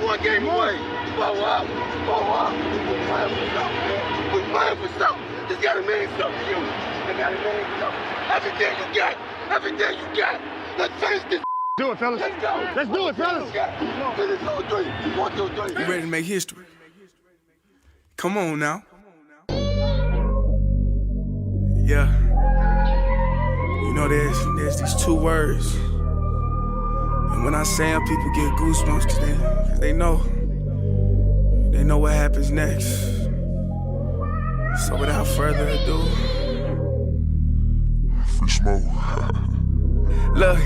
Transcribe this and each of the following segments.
one game away. Blow up. We're playing for something, man. We're playing for something. It's gotta mean something to you. It gotta mean something. Everything you got. Let's finish this. Do it, fellas. Let's go. Let's do it, fellas. Finish 2 3. 1 2 3. You ready to make history? Come on now. Yeah. You know there's these two words. And when I say them, people get goosebumps cause they know what happens next. So without further ado, Free smoke. look.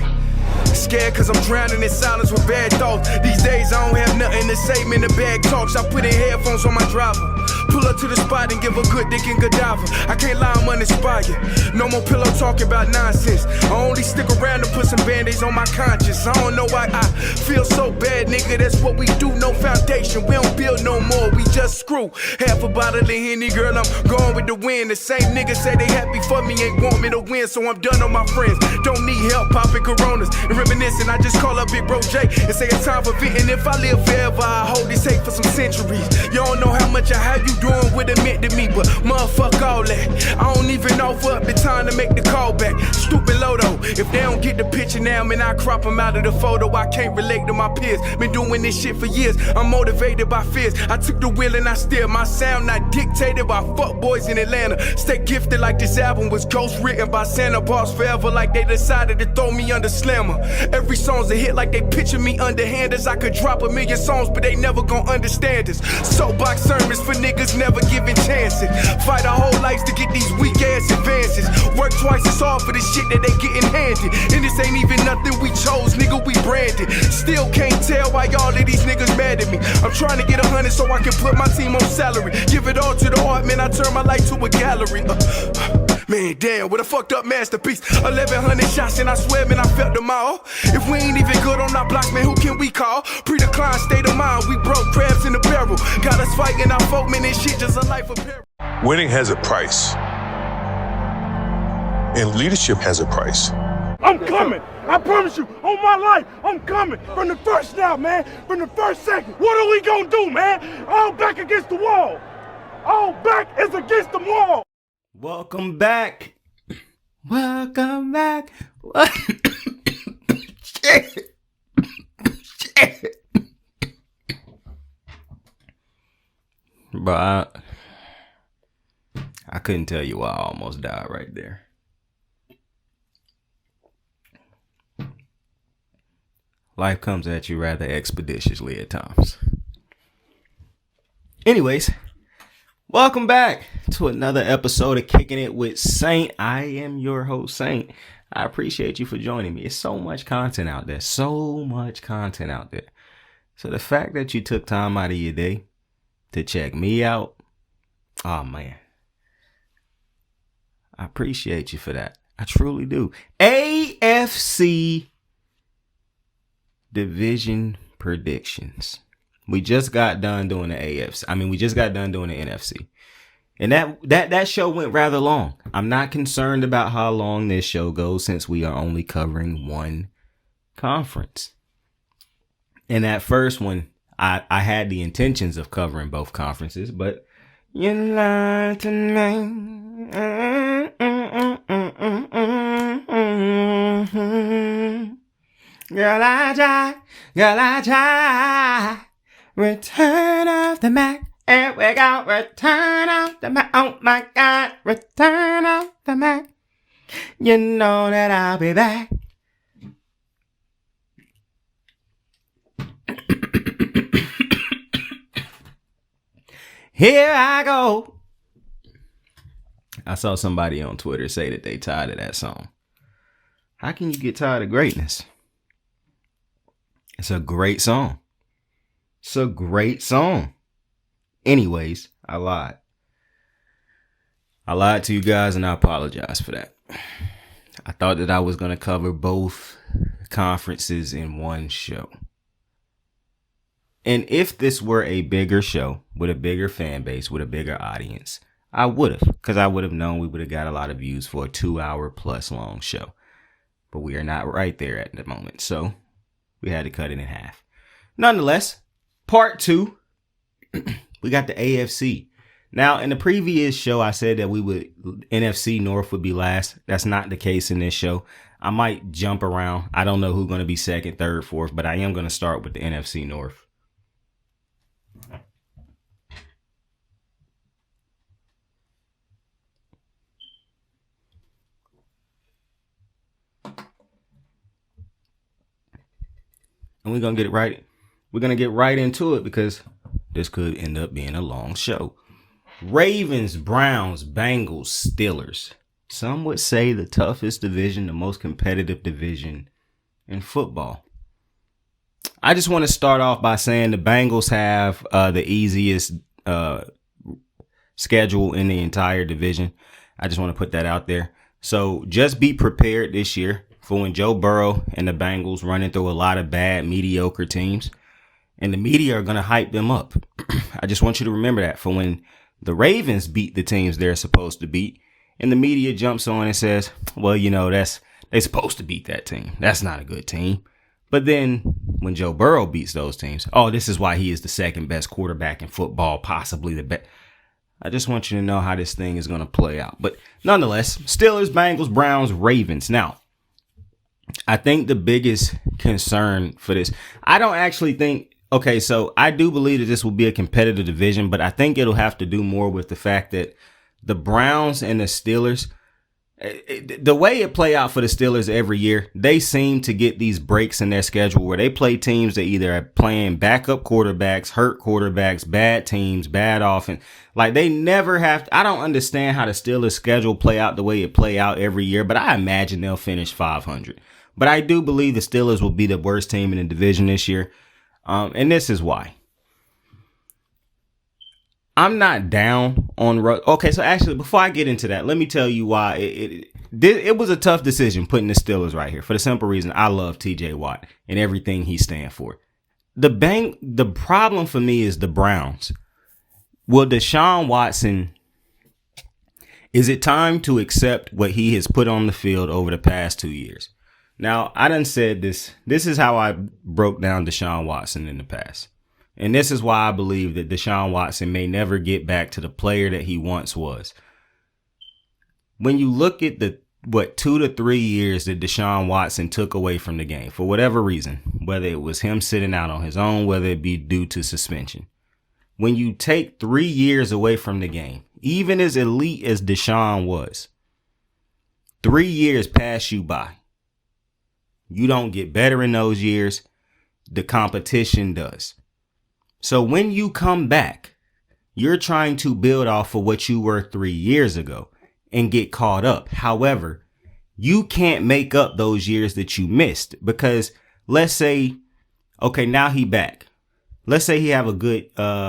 Scared cause I'm drowning in silence with bad thoughts. These days I don't have nothing to say, man, the bag talks. I put in headphones on my driver. Pull up to the spot and give a good dick and Godiva. I can't lie, I'm uninspired. No more pillow talking about nonsense. I only stick around to put some band-aids on my conscience. I don't know why I feel so bad, nigga. That's what we do, no foundation. We don't build no more, we just screw. Half a bottle of Henny, girl, I'm going with the wind. The same niggas say they happy for me, ain't want me to win. So I'm done on my friends. Don't need help popping Coronas and reminiscing. I just call up Big Bro J and say it's time for venting. If I live forever, I hold this hate for some centuries. You don't know how much I have you doing what it meant to me, but motherfuck all that. I don't even offer up the time to make the call back. Stupid Lodo, if they don't get the picture now, man, I crop them out of the photo. I can't relate to my peers. Been doing this shit for years. I'm motivated by fears. I took the wheel and I steer. My sound not dictated by fuck boys in Atlanta. Stay gifted like this album was ghost written by Santa Bars forever, like they decided to throw me under Slammer. Every song's a hit like they picture me underhanders. I could drop 1,000,000 songs, but they never gon' understand us. Soapbox sermons for niggas never giving chances. Fight our whole lives to get these weak ass advances. Work twice as hard for the shit that they getting handed. And this ain't even nothing we chose, nigga, we branded. Still can't tell why all of these niggas mad at me. I'm trying to get 100 so I can put my team on salary. Give it all to the art, man, I turn my life to a gallery. Man, damn, what a fucked up masterpiece. 1,100 shots and I swear, man, I felt them all. If we ain't even good on our blocks, man, who can we call? Pre-decline state of mind, we broke crabs in the barrel. Got us fighting our folk, man, this shit just a life of peril. Winning has a price. And leadership has a price. I'm coming. I promise you, on my life, I'm coming. From the first snap, man. From the first second. What are we gonna do, man? All back against the wall. All back is against the wall. Welcome back. Welcome back. Shit. Bro, I couldn't tell you why I almost died right there. Life comes at you rather expeditiously at times. Anyways, welcome back to another episode of Kicking It with Saint. I am your host, Saint. I appreciate you for joining me. It's so much content out there. So the fact that you took time out of your day to check me out, oh man, I appreciate you for that. I truly do. AFC division predictions. We just got done doing the AFC. We just got done doing the NFC. And that show went rather long. I'm not concerned about how long this show goes since we are only covering one conference. And that first one, I had the intentions of covering both conferences, but you lied to me. Girl, I try. Return of the Mac. Here we go. Return of the Mac. Oh my God. Return of the Mac. You know that I'll be back. Here I go. I saw somebody on Twitter say that they tired of that song. How can you get tired of greatness? It's a great song. It's a great song. Anyways, I lied. I lied to you guys and I apologize for that. I thought that I was going to cover both conferences in one show. And if this were a bigger show with a bigger fan base, with a bigger audience, I would have, because I would have known we would have got a lot of views for a 2-hour plus long show. But we are not right there at the moment. So we had to cut it in half. Nonetheless, Part 2, we got the AFC. Now, in the previous show, I said that NFC North would be last. That's not the case in this show. I might jump around. I don't know who's going to be second, third, fourth, but I am going to start with the NFC North. And we're going to get it right. We're going to get right into it because this could end up being a long show. Ravens, Browns, Bengals, Steelers. Some would say the toughest division, the most competitive division in football. I just want to start off by saying the Bengals have the easiest schedule in the entire division. I just want to put that out there. So just be prepared this year for when Joe Burrow and the Bengals running through a lot of bad, mediocre teams. And the media are going to hype them up. I just want you to remember that for when the Ravens beat the teams they're supposed to beat. And the media jumps on and says, well, they're supposed to beat that team. That's not a good team. But then when Joe Burrow beats those teams, this is why he is the second best quarterback in football, possibly the best. I just want you to know how this thing is going to play out. But nonetheless, Steelers, Bengals, Browns, Ravens. Now, I think the biggest concern for this, I don't actually think, okay, so I do believe that this will be a competitive division, but I think it'll have to do more with the fact that the Browns and the Steelers, the way it play out for the Steelers every year, they seem to get these breaks in their schedule where they play teams that either are playing backup quarterbacks, hurt quarterbacks, bad teams, bad offense. Like they never have to, I don't understand how the Steelers schedule play out the way it play out every year, but I imagine they'll finish 500. But I do believe the Steelers will be the worst team in the division this year. And this is why. I'm not down on okay, so actually, before I get into that, let me tell you why it was a tough decision putting the Steelers right here for the simple reason I love TJ Watt and everything he stands for. The problem for me is the Browns. Will Deshaun Watson, is it time to accept what he has put on the field over the past 2 years? Now, I done said this. This is how I broke down Deshaun Watson in the past. And this is why I believe that Deshaun Watson may never get back to the player that he once was. When you look at the 2 to 3 years that Deshaun Watson took away from the game, for whatever reason, whether it was him sitting out on his own, whether it be due to suspension. When you take 3 years away from the game, even as elite as Deshaun was, 3 years pass you by. You don't get better in those years. The competition does. So when you come back, you're trying to build off of what you were 3 years ago and get caught up. However, you can't make up those years that you missed because let's say, okay, now he back. Let's say he have a good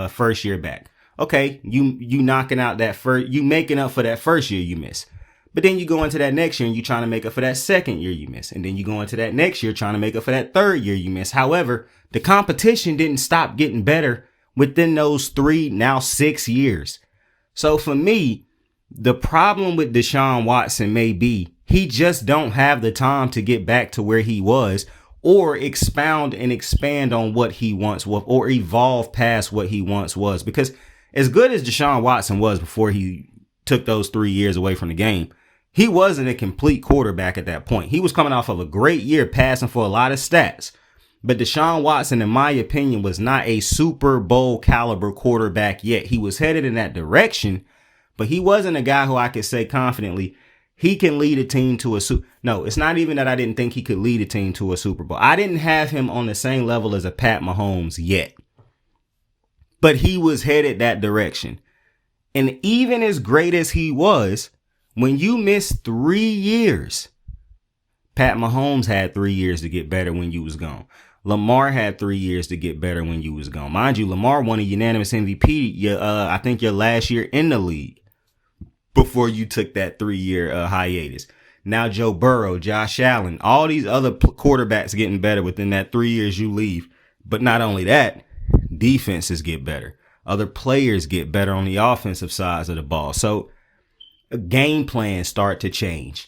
first year back. Okay, you knocking out that first, you making up for that first year you missed. But then you go into that next year and you're trying to make up for that second year you missed. And then you go into that next year trying to make up for that third year you missed. However, the competition didn't stop getting better within those 3, now 6 years. So for me, the problem with Deshaun Watson may be he just don't have the time to get back to where he was or expound and expand on what he once was or evolve past what he once was. Because as good as Deshaun Watson was before he took those 3 years away from the game, he wasn't a complete quarterback at that point. He was coming off of a great year passing for a lot of stats. But Deshaun Watson, in my opinion, was not a Super Bowl caliber quarterback yet. He was headed in that direction, but he wasn't a guy who I could say confidently he can lead a team to a Super. No, it's not even that I didn't think he could lead a team to a Super Bowl. I didn't have him on the same level as a Pat Mahomes yet. But he was headed that direction. And even as great as he was, when you miss 3 years, Pat Mahomes had 3 years to get better when you was gone. Lamar had 3 years to get better when you was gone. Mind you, Lamar won a unanimous MVP, I think your last year in the league before you took that 3-year hiatus. Now Joe Burrow, Josh Allen, all these other quarterbacks getting better within that 3 years you leave. But not only that, defenses get better. Other players get better on the offensive sides of the ball. So game plans start to change.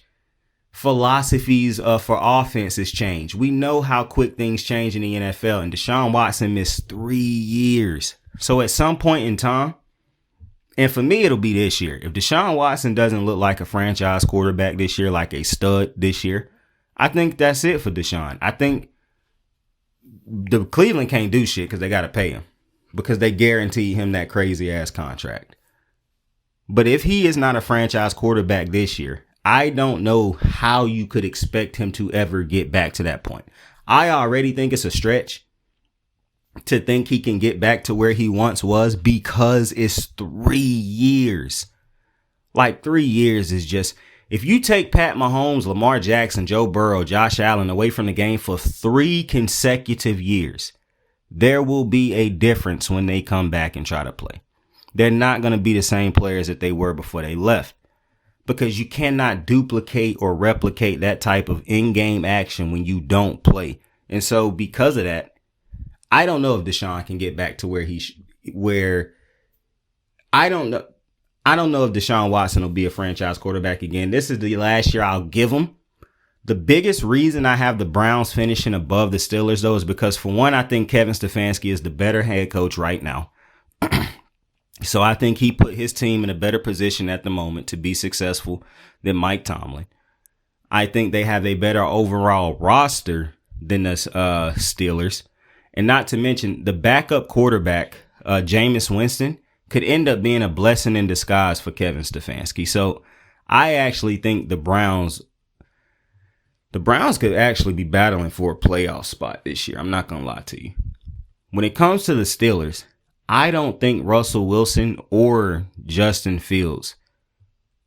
philosophies for offenses change. We know how quick things change in the NFL, and Deshaun Watson missed 3 years. So at some point in time, and for me, it'll be this year. If Deshaun Watson doesn't look like a franchise quarterback this year, like a stud this year, I think that's it for Deshaun. I think the Cleveland can't do shit because they got to pay him, because they guarantee him that crazy ass contract. But if he is not a franchise quarterback this year, I don't know how you could expect him to ever get back to that point. I already think it's a stretch to think he can get back to where he once was, because it's 3 years. Like 3 years is just, if you take Pat Mahomes, Lamar Jackson, Joe Burrow, Josh Allen away from the game for 3 consecutive years, there will be a difference when they come back and try to play. They're not going to be the same players that they were before they left, because you cannot duplicate or replicate that type of in-game action when you don't play. And so because of that, I don't know if Deshaun can get back to where I don't know. I don't know if Deshaun Watson will be a franchise quarterback again. This is the last year I'll give him. The biggest reason I have the Browns finishing above the Steelers, though, is because, for one, I think Kevin Stefanski is the better head coach right now. So I think he put his team in a better position at the moment to be successful than Mike Tomlin. I think they have a better overall roster than the Steelers. And not to mention, the backup quarterback, Jameis Winston, could end up being a blessing in disguise for Kevin Stefanski. So I actually think the Browns could actually be battling for a playoff spot this year. I'm not going to lie to you. When it comes to the Steelers, I don't think Russell Wilson or Justin Fields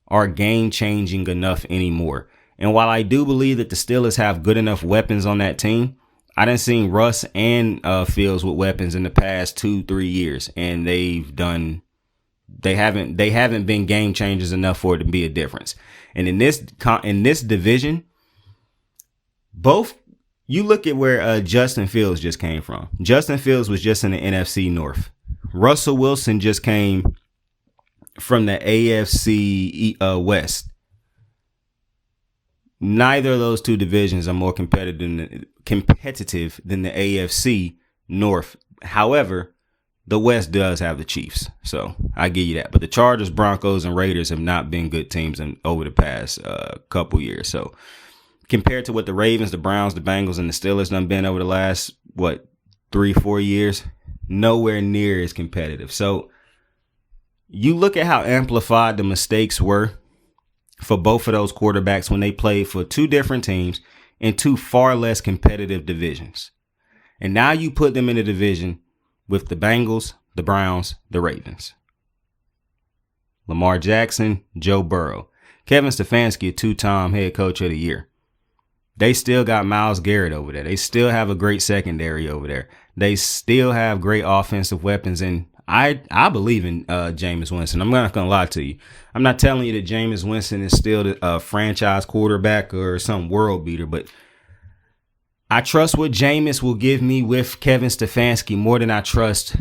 are game-changing enough anymore. And while I do believe that the Steelers have good enough weapons on that team, I done seen Russ and Fields with weapons in the past 2-3 years, and they haven't been game changers enough for it to be a difference. And in this division, you look at where Justin Fields just came from. Justin Fields was just in the NFC North. Russell Wilson just came from the AFC West. Neither of those two divisions are more competitive than the AFC North. However, the West does have the Chiefs, so I give you that. But the Chargers, Broncos, and Raiders have not been good teams over the past couple years. So compared to what the Ravens, the Browns, the Bengals, and the Steelers done been over the last, 3-4 years, nowhere near as competitive. So you look at how amplified the mistakes were for both of those quarterbacks when they played for two different teams in two far less competitive divisions. And now you put them in a division with the Bengals, the Browns, the Ravens. Lamar Jackson, Joe Burrow. Kevin Stefanski, a 2-time head coach of the year. They still got Myles Garrett over there. They still have a great secondary over there. They still have great offensive weapons. And I believe in Jameis Winston. I'm not going to lie to you. I'm not telling you that Jameis Winston is still a franchise quarterback or some world beater, but I trust what Jameis will give me with Kevin Stefanski more than I trust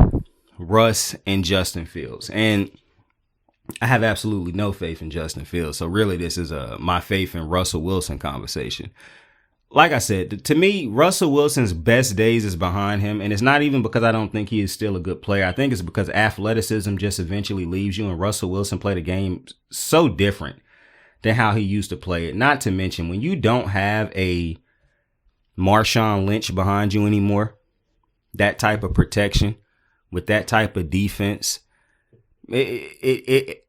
Russ and Justin Fields. And I have absolutely no faith in Justin Fields. So really, this is my faith in Russell Wilson conversation. Like I said, to me, Russell Wilson's best days is behind him. And it's not even because I don't think he is still a good player. I think it's because athleticism just eventually leaves you. And Russell Wilson played a game so different than how he used to play it. Not to mention, when you don't have a Marshawn Lynch behind you anymore, that type of protection with that type of defense, it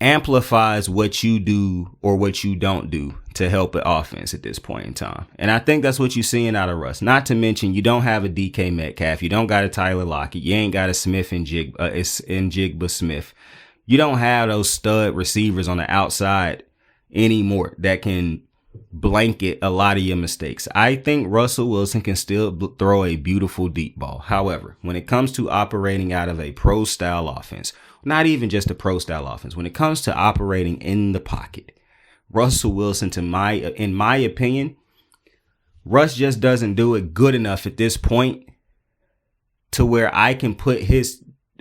amplifies what you do or what you don't do to help an offense at this point in time. And I think that's what you're seeing out of Russ. Not to mention, you don't have a DK Metcalf. You don't got a Tyler Lockett. You ain't got a Smith and Jigba Smith. You don't have those stud receivers on the outside anymore that can blanket a lot of your mistakes. I think Russell Wilson can still throw a beautiful deep ball. However, when it comes to operating out of a pro style offense, not even just a pro style offense, when it comes to operating in the pocket, Russell Wilson, in my opinion, Russ just doesn't do it good enough at this point to where I can put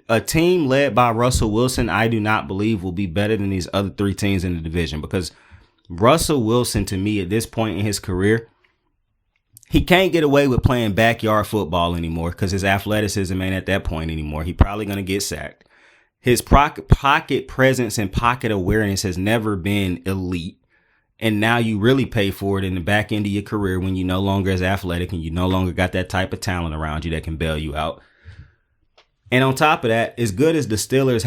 a team led by Russell Wilson. I do not believe will be better than these other three teams in the division, because Russell Wilson, to me, at this point in his career, he can't get away with playing backyard football anymore because his athleticism ain't at that point anymore. He's probably going to get sacked. His pocket presence and pocket awareness has never been elite. And now you really pay for it in the back end of your career when you no longer as athletic and you no longer got that type of talent around you that can bail you out. And on top of that, as good as the Steelers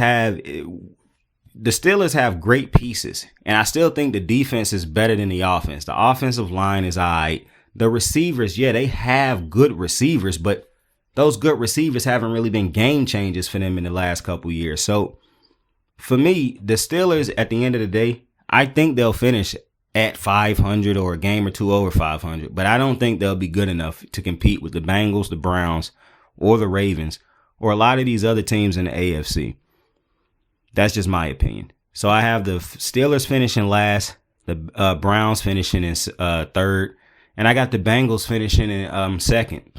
have great pieces. And I still think the defense is better than the offense. The offensive line is all right. The receivers, yeah, they have good receivers, but those good receivers haven't really been game changers for them in the last couple years. So for me, the Steelers, at the end of the day, I think they'll finish at 500 or a game or two over 500, but I don't think they'll be good enough to compete with the Bengals, the Browns, or the Ravens, or a lot of these other teams in the AFC. That's just my opinion. So I have the Steelers finishing last, the Browns finishing in third, and I got the Bengals finishing in second.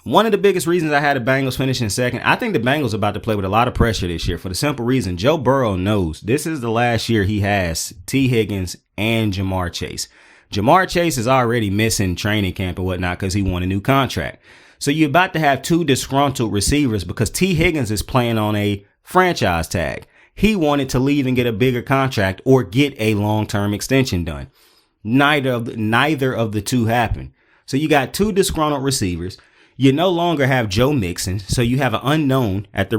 One of the biggest reasons I had the Bengals finishing second, I think the Bengals are about to play with a lot of pressure this year for the simple reason Joe Burrow knows this is the last year he has T. Higgins and Jamar Chase. Jamar Chase is already missing training camp and whatnot because he won a new contract. So you're about to have two disgruntled receivers because T. Higgins is playing on a franchise tag. He wanted to leave and get a bigger contract or get a long-term extension done. Neither of the two happened. So you got two disgruntled receivers. You no longer have Joe Mixon, so you have an unknown at the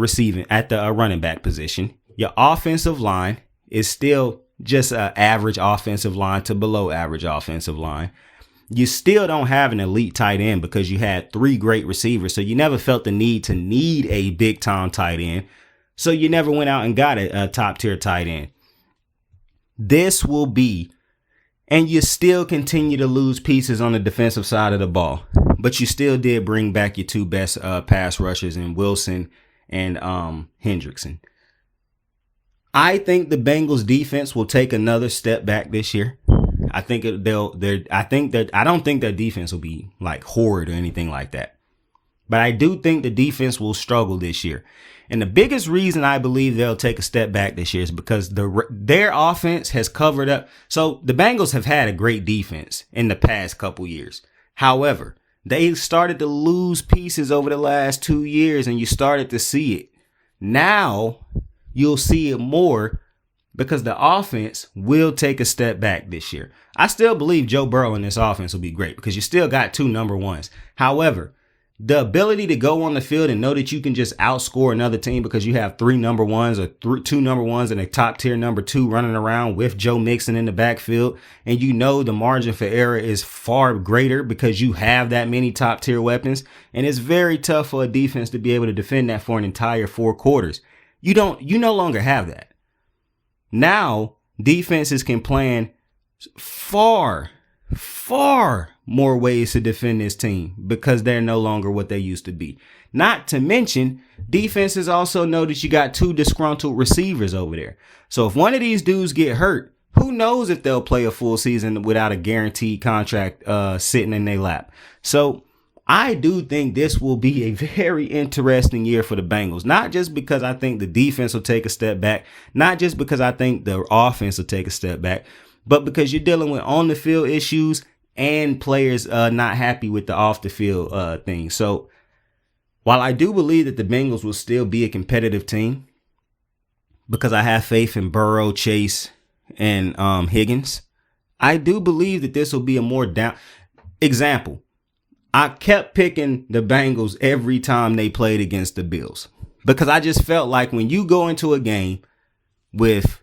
running back position. Your offensive line is still just an average offensive line to below average offensive line. You still don't have an elite tight end because you had three great receivers, so you never felt the need a big time tight end. So you never went out and got a top tier tight end. This will be, and you still continue to lose pieces on the defensive side of the ball. But you still did bring back your two best pass rushers in Wilson and Hendrickson. I think the Bengals defense will take another step back this year. I don't think their defense will be like horrid or anything like that. But I do think the defense will struggle this year. And the biggest reason I believe they'll take a step back this year is because their offense has covered up. So the Bengals have had a great defense in the past couple years. However, they started to lose pieces over the last 2 years and you started to see it. Now you'll see it more because the offense will take a step back this year. I still believe Joe Burrow in this offense will be great because you still got two number ones. However, the ability to go on the field and know that you can just outscore another team because you have three number ones or two number ones and a top tier number two running around with Joe Mixon in the backfield. And you know the margin for error is far greater because you have that many top tier weapons. And it's very tough for a defense to be able to defend that for an entire 4 quarters. You no longer have that. Now defenses can plan far more ways to defend this team because they're no longer what they used to be. Not to mention, defenses also know that you got two disgruntled receivers over there. So if one of these dudes get hurt, who knows if they'll play a full season without a guaranteed contract sitting in their lap. So I do think this will be a very interesting year for the Bengals. Not just because I think the defense will take a step back, not just because I think the offense will take a step back, but because you're dealing with on the field issues and players not happy with the off the field thing. So while I do believe that the Bengals will still be a competitive team because I have faith in Burrow, Chase, and Higgins, I do believe that this will be a more down example. I kept picking the Bengals every time they played against the Bills because I just felt like when you go into a game with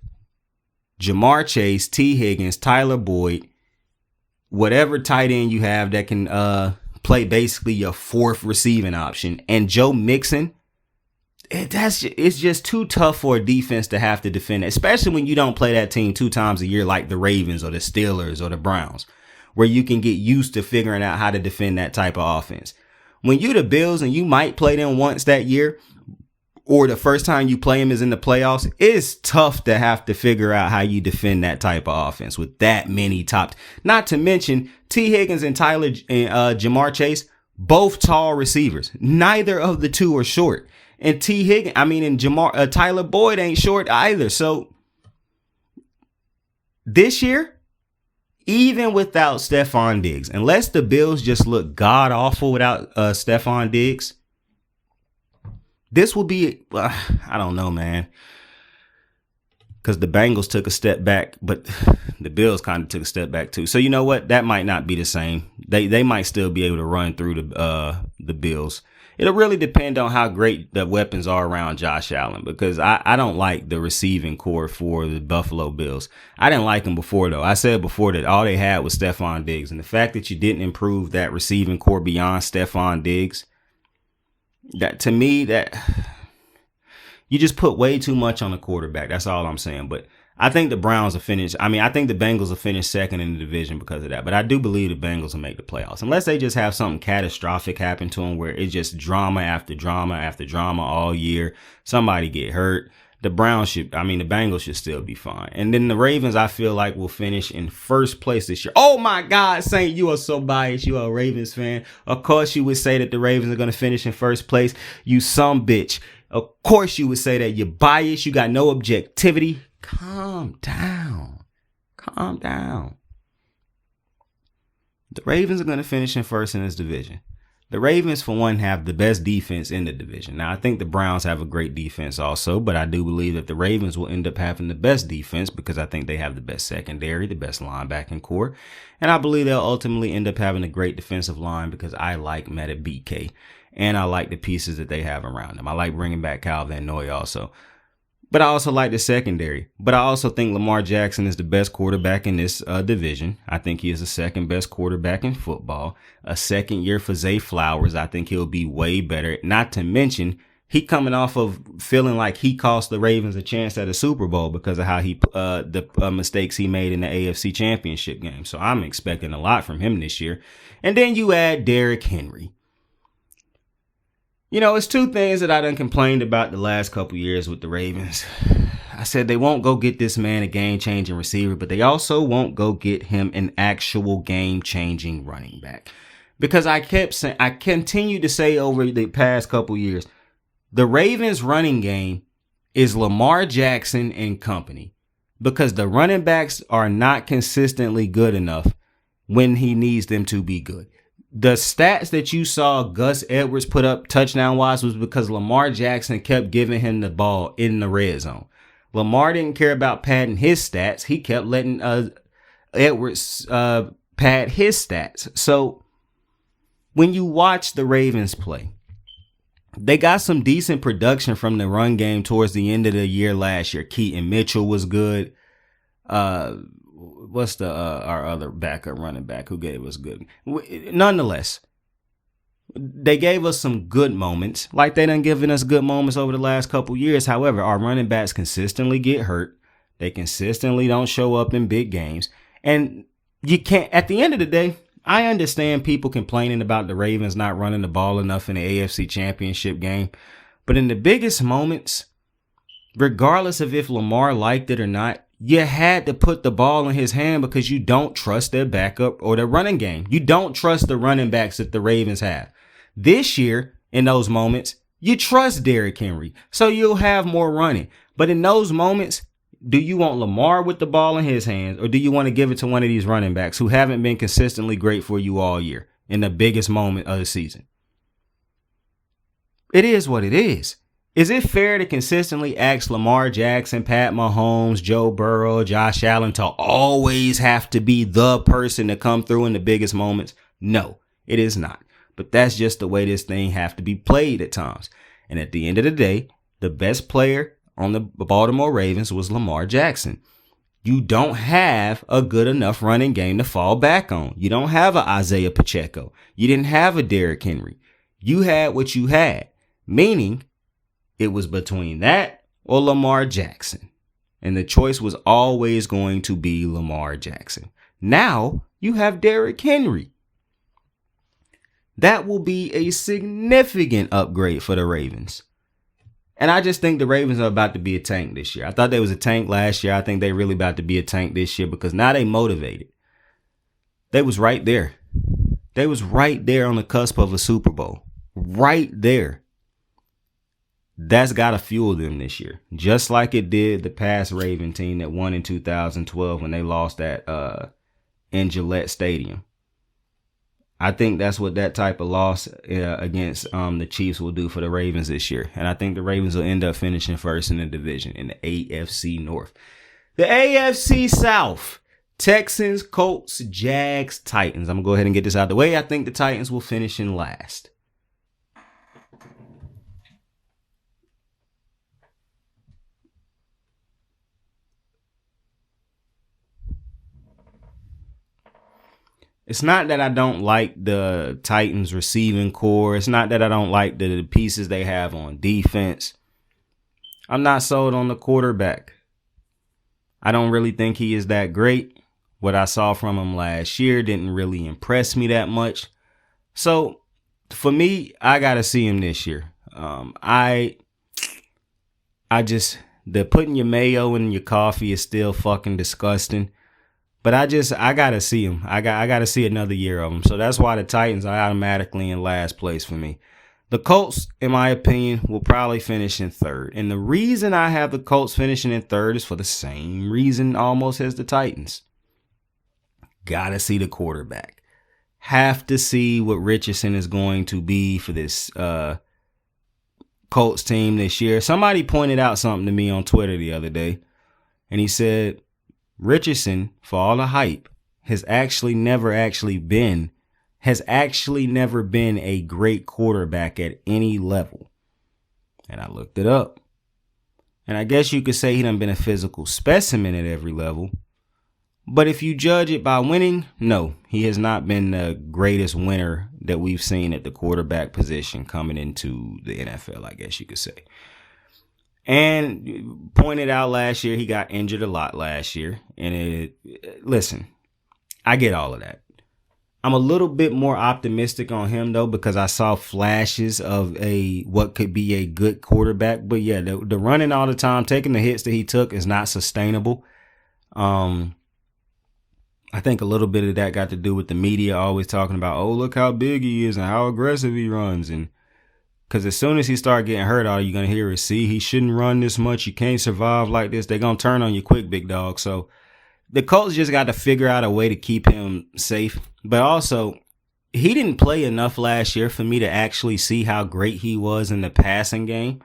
Jamar Chase, T. Higgins, Tyler Boyd, whatever tight end you have that can play basically your fourth receiving option, and Joe Mixon, it's just too tough for a defense to have to defend it, especially when you don't play that team 2 times a year like the Ravens or the Steelers or the Browns, where you can get used to figuring out how to defend that type of offense. When you the Bills and you might play them once that year, or the first time you play them is in the playoffs, it's tough to have to figure out how you defend that type of offense with that many top. Not to mention T. Higgins and Jamar Chase, both tall receivers. Neither of the two are short. And Tyler Boyd ain't short either. So this year, even without Stephon Diggs, unless the Bills just look god awful without Stephon Diggs, this will be, I don't know, man. Because the Bengals took a step back, but the Bills kind of took a step back too. So you know what? That might not be the same. They might still be able to run through the Bills. It'll really depend on how great the weapons are around Josh Allen, because I don't like the receiving core for the Buffalo Bills. I didn't like them before, though. I said before that all they had was Stephon Diggs. And the fact that you didn't improve that receiving core beyond Stephon Diggs, that to me, that you just put way too much on the quarterback. That's all I'm saying. But I think the Browns will finish. I mean, I think the Bengals will finish second in the division because of that. But I do believe the Bengals will make the playoffs. Unless they just have something catastrophic happen to them where it's just drama after drama after drama all year. Somebody get hurt. The Bengals should still be fine. And then the Ravens, I feel like, will finish in first place this year. Oh, my God, Saint, you are so biased. You are a Ravens fan. Of course, you would say that the Ravens are going to finish in first place. You some bitch. Of course, you would say that. You're biased. You got no objectivity. Calm down. Calm down. The Ravens are going to finish in first in this division. The Ravens, for one, have the best defense in the division. Now, I think the Browns have a great defense also, but I do believe that the Ravens will end up having the best defense because I think they have the best secondary, the best linebacking core. And I believe they'll ultimately end up having a great defensive line because I like Meta BK. And I like the pieces that they have around them. I like bringing back Kyle Van Noy also. But I also like the secondary. But I also think Lamar Jackson is the best quarterback in this division. I think he is the second best quarterback in football. A second year for Zay Flowers. I think he'll be way better. Not to mention, he coming off of feeling like he cost the Ravens a chance at a Super Bowl because of how the mistakes he made in the AFC Championship game. So I'm expecting a lot from him this year. And then you add Derrick Henry. You know, it's two things that I done complained about the last couple years with the Ravens. I said they won't go get this man a game-changing receiver, but they also won't go get him an actual game-changing running back. Because I continue to say over the past couple years, the Ravens running game is Lamar Jackson and company. Because the running backs are not consistently good enough when he needs them to be good. The stats that you saw Gus Edwards put up touchdown-wise was because Lamar Jackson kept giving him the ball in the red zone. Lamar didn't care about padding his stats. He kept letting Edwards pad his stats. So when you watch the Ravens play, they got some decent production from the run game towards the end of the year last year. Keaton Mitchell was good. What's our other backup running back who gave us good? Nonetheless, they gave us some good moments, like they done given us good moments over the last couple years. However, our running backs consistently get hurt. They consistently don't show up in big games. And you can't, at the end of the day, I understand people complaining about the Ravens not running the ball enough in the AFC Championship game. But in the biggest moments, regardless of if Lamar liked it or not, you had to put the ball in his hand because you don't trust their backup or their running game. You don't trust the running backs that the Ravens have. This year, in those moments, you trust Derrick Henry, so you'll have more running. But in those moments, do you want Lamar with the ball in his hands, or do you want to give it to one of these running backs who haven't been consistently great for you all year in the biggest moment of the season? It is what it is. Is it fair to consistently ask Lamar Jackson, Pat Mahomes, Joe Burrow, Josh Allen to always have to be the person to come through in the biggest moments? No, it is not. But that's just the way this thing have to be played at times. And at the end of the day, the best player on the Baltimore Ravens was Lamar Jackson. You don't have a good enough running game to fall back on. You don't have a Isaiah Pacheco. You didn't have a Derrick Henry. You had what you had, meaning it was between that or Lamar Jackson. And the choice was always going to be Lamar Jackson. Now you have Derrick Henry. That will be a significant upgrade for the Ravens. And I just think the Ravens are about to be a tank this year. I thought they was a tank last year. I think they really about to be a tank this year because now they motivated. They was right there. They was right there on the cusp of a Super Bowl. Right there. That's got to fuel them this year, just like it did the past Raven team that won in 2012 when they lost at in Gillette Stadium. I think that's what that type of loss against the Chiefs will do for the Ravens this year. And I think the Ravens will end up finishing first in the division in the AFC North. The AFC South, Texans, Colts, Jags, Titans. I'm going to go ahead and get this out of the way. I think the Titans will finish in last. It's not that I don't like the Titans receiving core. It's not that I don't like the pieces they have on defense. I'm not sold on the quarterback. I don't really think he is that great. What I saw from him last year didn't really impress me that much. So for me, I got to see him this year. The putting your mayo in your coffee is still fucking disgusting. But I got to see him. I got to see another year of him. So that's why the Titans are automatically in last place for me. The Colts, in my opinion, will probably finish in third. And the reason I have the Colts finishing in third is for the same reason almost as the Titans. Got to see the quarterback. Have to see what Richardson is going to be for this Colts team this year. Somebody pointed out something to me on Twitter the other day. And he said, Richardson, for all the hype, has actually never been a great quarterback at any level. And I looked it up. And I guess you could say he done been a physical specimen at every level. But if you judge it by winning, no, he has not been the greatest winner that we've seen at the quarterback position coming into the NFL, I guess you could say. And pointed out last year, he got injured a lot last year. And listen, I get all of that. I'm a little bit more optimistic on him, though, because I saw flashes of what could be a good quarterback. But yeah, the running all the time, taking the hits that he took is not sustainable. I think a little bit of that got to do with the media always talking about, oh, look how big he is and how aggressive he runs. And because as soon as he start getting hurt, all you're going to hear is, see, he shouldn't run this much. You can't survive like this. They're going to turn on you quick, big dog. So the Colts just got to figure out a way to keep him safe. But also, he didn't play enough last year for me to actually see how great he was in the passing game,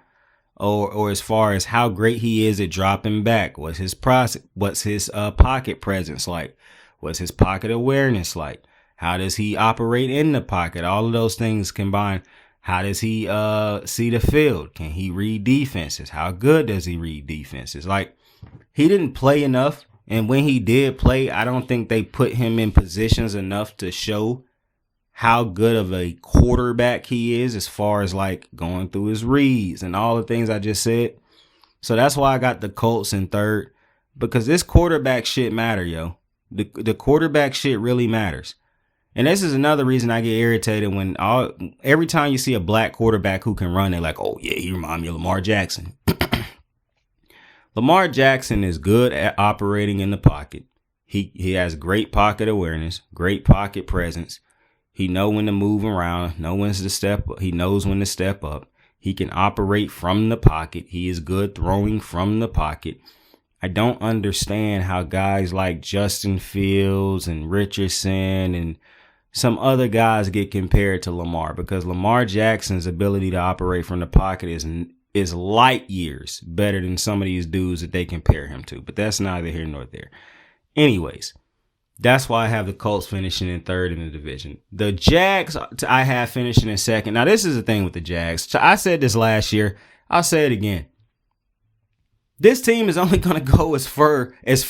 or as far as how great he is at dropping back. What's his pocket presence like? What's his pocket awareness like? How does he operate in the pocket? All of those things combined. How does he see the field? Can he read defenses? How good does he read defenses? Like, he didn't play enough. And when he did play, I don't think they put him in positions enough to show how good of a quarterback he is as far as like going through his reads and all the things I just said. So that's why I got the Colts in third, because this quarterback shit matter, yo. The quarterback shit really matters. And this is another reason I get irritated when every time you see a black quarterback who can run, they're like, oh yeah, he reminds me of Lamar Jackson. Lamar Jackson is good at operating in the pocket. He has great pocket awareness, great pocket presence. He knows when to move around, he knows when to step up. He can operate from the pocket. He is good throwing from the pocket. I don't understand how guys like Justin Fields and Richardson and some other guys get compared to Lamar, because Lamar Jackson's ability to operate from the pocket is light years better than some of these dudes that they compare him to. But that's neither here nor there. Anyways, that's why I have the Colts finishing in third in the division. The Jags I have finishing in second. Now, this is the thing with the Jags. I said this last year. I'll say it again. This team is only going to go as far as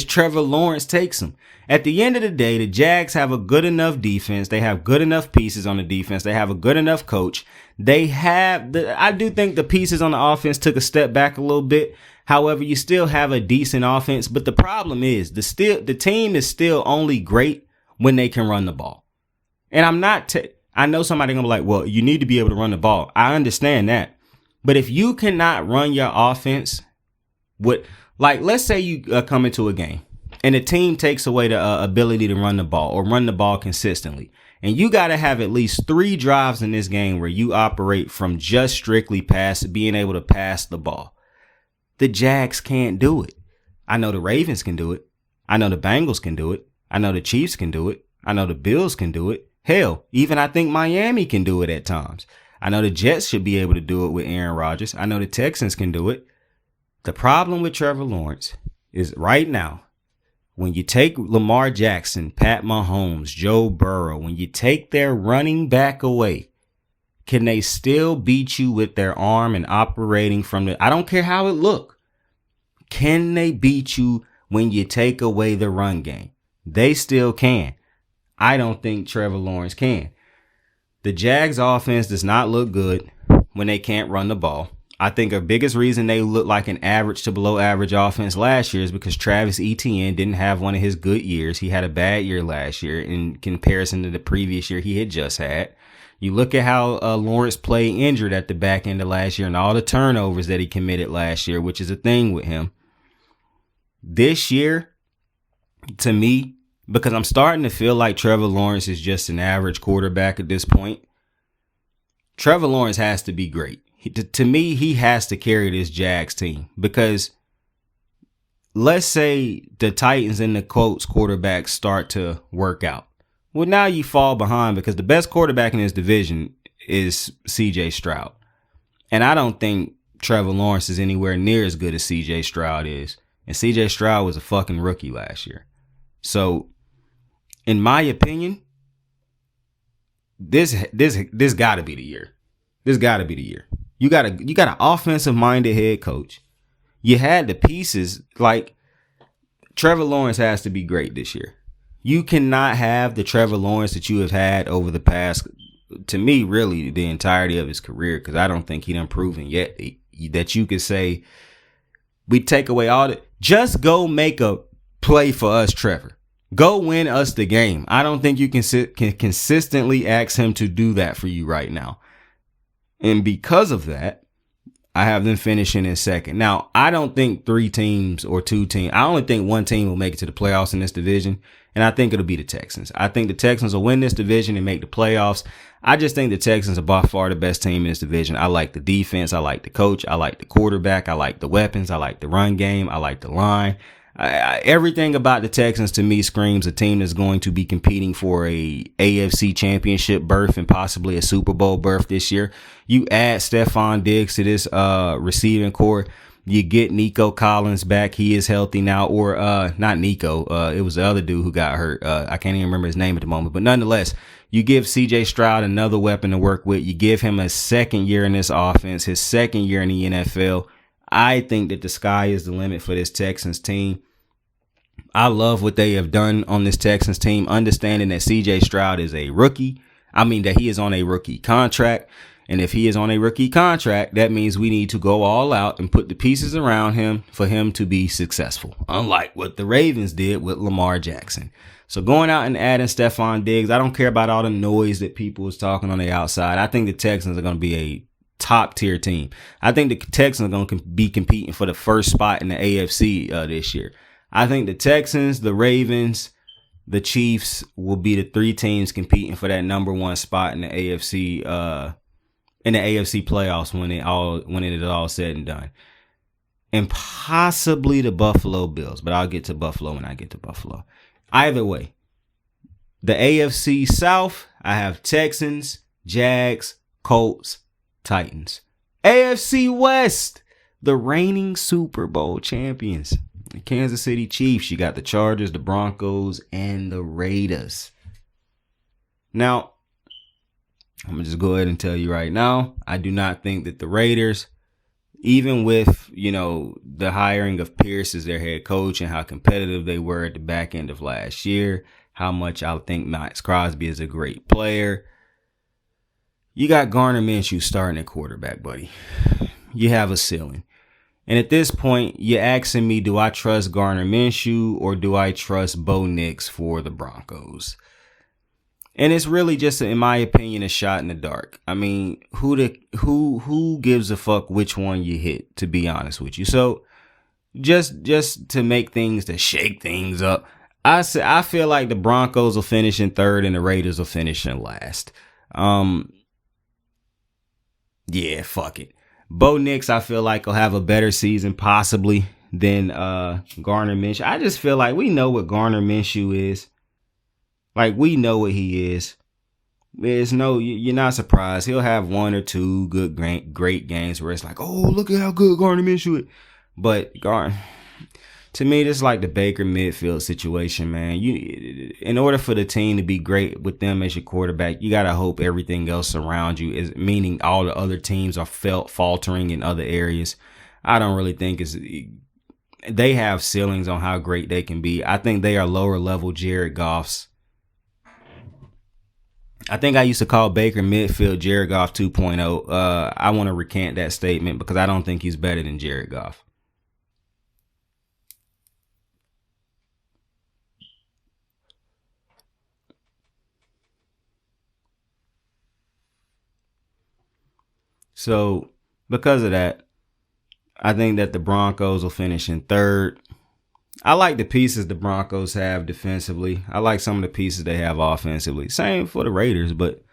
Trevor Lawrence takes them. At the end of the day, the Jags have a good enough defense. They have good enough pieces on the defense. They have a good enough coach. I do think the pieces on the offense took a step back a little bit. However, you still have a decent offense. But the problem is the team is still only great when they can run the ball. And I know somebody going to be like, well, you need to be able to run the ball. I understand that. But if you cannot run your offense, let's say you come into a game and the team takes away the ability to run the ball or run the ball consistently, And you got to have at least 3 drives in this game where you operate from just strictly being able to pass the ball. The Jags can't do it. I know the Ravens can do it. I know the Bengals can do it. I know the Chiefs can do it. I know the Bills can do it. Hell, even I think Miami can do it at times. I know the Jets should be able to do it with Aaron Rodgers. I know the Texans can do it. The problem with Trevor Lawrence is right now, when you take Lamar Jackson, Pat Mahomes, Joe Burrow, when you take their running back away, can they still beat you with their arm and operating from the, I don't care how it look. Can they beat you when you take away the run game? They still can. I don't think Trevor Lawrence can. The Jags offense does not look good when they can't run the ball. I think the biggest reason they look like an average to below average offense last year is because Travis Etienne didn't have one of his good years. He had a bad year last year in comparison to the previous year he had just had. You look at how Lawrence played injured at the back end of last year and all the turnovers that he committed last year, which is a thing with him. This year, to me, because I'm starting to feel like Trevor Lawrence is just an average quarterback at this point, Trevor Lawrence has to be great. To me, he has to carry this Jags team because let's say the Titans and the Colts quarterbacks start to work out. Well, now you fall behind because the best quarterback in this division is CJ Stroud. And I don't think Trevor Lawrence is anywhere near as good as CJ Stroud is. And CJ Stroud was a fucking rookie last year. So, in my opinion, this got to be the year. This got to be the year. You got an offensive minded head coach. You had the pieces. Like Trevor Lawrence has to be great this year. You cannot have the Trevor Lawrence that you have had over the past, to me, really the entirety of his career, because I don't think he done proven yet that you could say we take away all the, just go make a play for us, Trevor. Go win us the game. I don't think you can consistently ask him to do that for you right now. And because of that, I have them finishing in second. Now, I don't think 3 teams or 2 teams. I only think 1 team will make it to the playoffs in this division. And I think it'll be the Texans. I think the Texans will win this division and make the playoffs. I just think the Texans are by far the best team in this division. I like the defense. I like the coach. I like the quarterback. I like the weapons. I like the run game. I like the line. Everything about the Texans to me screams a team that's going to be competing for a AFC championship berth and possibly a Super Bowl berth this year. You add Stephon Diggs to this receiving core. You get Nico Collins back. He is healthy now, or not Nico. It was the other dude who got hurt. I can't even remember his name at the moment. But nonetheless, you give CJ Stroud another weapon to work with. You give him a second year in this offense, his second year in the NFL. I think that the sky is the limit for this Texans team. I love what they have done on this Texans team, understanding that CJ Stroud is a rookie. I mean, that he is on a rookie contract. And if he is on a rookie contract, that means we need to go all out and put the pieces around him for him to be successful, unlike what the Ravens did with Lamar Jackson. So going out and adding Stephon Diggs, I don't care about all the noise that people is talking on the outside. I think the Texans are going to be a top tier team. I think the Texans are going to be competing for the first spot in the AFC this year. I think the Texans, the Ravens, the Chiefs will be the 3 teams competing for that number 1 spot in the AFC playoffs when it is all said and done. And possibly the Buffalo Bills, but I'll get to Buffalo when I get to Buffalo. Either way, the AFC South, I have Texans, Jags, Colts, Titans. AFC West, the reigning Super Bowl champions. The Kansas City Chiefs, you got the Chargers, the Broncos, and the Raiders. Now, I'm going to just go ahead and tell you right now, I do not think that the Raiders, even with, the hiring of Pierce as their head coach and how competitive they were at the back end of last year, how much I think Max Crosby is a great player. You got Gardner Minshew starting at quarterback, buddy. You have a ceiling. And at this point, you're asking me, do I trust Gardner Minshew or do I trust Bo Nix for the Broncos? And it's really just, in my opinion, a shot in the dark. I mean, who gives a fuck which one you hit, to be honest with you? So just to make things, to shake things up, I feel like the Broncos will finish in third and the Raiders will finish in last. Yeah, fuck it. Bo Nix, I feel like, will have a better season possibly than Gardner Minshew. I just feel like we know what Gardner Minshew is. Like, we know what he is. You're not surprised. He'll have one or two good, great games where it's like, oh, look at how good Gardner Minshew is. But to me, this is like the Baker midfield situation, man. In order for the team to be great with them as your quarterback, you gotta hope everything else around you is, meaning all the other teams are faltering in other areas. I don't really think they have ceilings on how great they can be. I think they are lower level Jared Goffs. I think I used to call Baker midfield Jared Goff 2.0. I want to recant that statement because I don't think he's better than Jared Goff. So, because of that, I think that the Broncos will finish in third. I like the pieces the Broncos have defensively. I like some of the pieces they have offensively. Same for the Raiders, but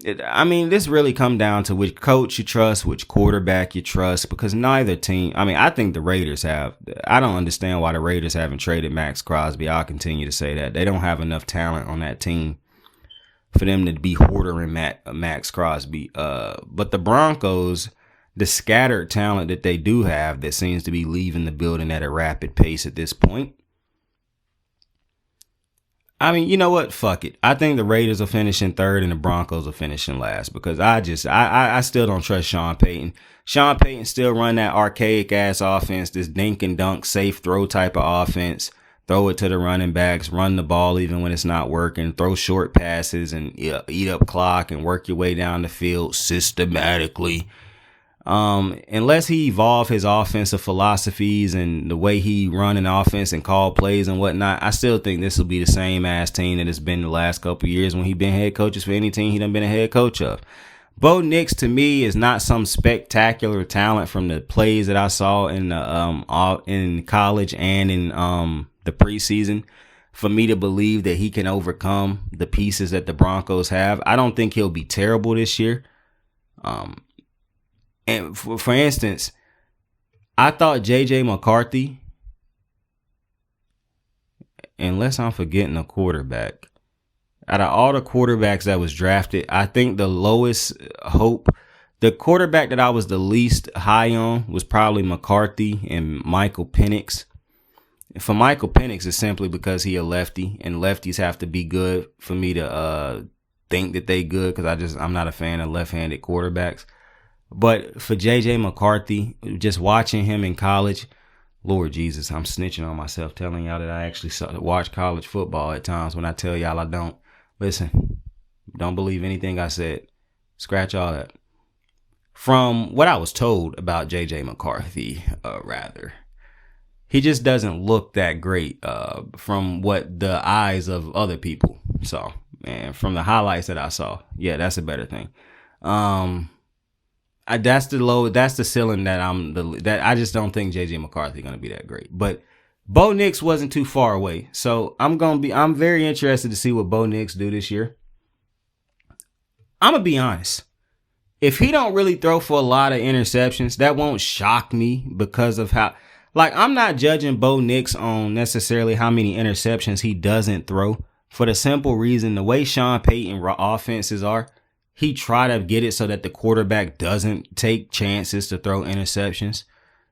this really come down to which coach you trust, which quarterback you trust, because neither team, I think the Raiders have. I don't understand why the Raiders haven't traded Max Crosby. I'll continue to say that. They don't have enough talent on that team for them to be hoarding Max Crosby. But the Broncos, the scattered talent that they do have that seems to be leaving the building at a rapid pace at this point. You know what? Fuck it. I think the Raiders will finish in third and the Broncos will finish in last because I still don't trust Sean Payton. Sean Payton still run that archaic ass offense, this dink and dunk, safe throw type of offense. Throw it to the running backs, run the ball even when it's not working, throw short passes and eat up clock and work your way down the field systematically. Unless he evolve his offensive philosophies and the way he run an offense and call plays and whatnot, I still think this will be the same ass team that it's been the last couple of years when he been head coaches for any team he done been a head coach of. Bo Nix to me is not some spectacular talent from the plays that I saw in college and in the preseason for me to believe that he can overcome the pieces that the Broncos have. I don't think he'll be terrible this year. And for instance, I thought J.J. McCarthy, unless I'm forgetting a quarterback, out of all the quarterbacks that was drafted, I think the lowest hope, the quarterback that I was the least high on was probably McCarthy and Michael Penix. For Michael Penix, it's simply because he a lefty, and lefties have to be good for me to think that they good because I'm not a fan of left-handed quarterbacks. But for J.J. McCarthy, just watching him in college, Lord Jesus, I'm snitching on myself telling y'all that I actually watch college football at times when I tell y'all I don't. Listen, don't believe anything I said. Scratch all that. From what I was told about J.J. McCarthy, he just doesn't look that great from what the eyes of other people saw. And from the highlights that I saw, yeah, that's a better thing. That's the ceiling that I just don't think JJ McCarthy going to be that great. But Bo Nix wasn't too far away. So I'm very interested to see what Bo Nix do this year. I'm going to be honest. If he don't really throw for a lot of interceptions, that won't shock me because of how, I'm not judging Bo Nix on necessarily how many interceptions he doesn't throw, for the simple reason the way Sean Payton offenses are, he try to get it so that the quarterback doesn't take chances to throw interceptions.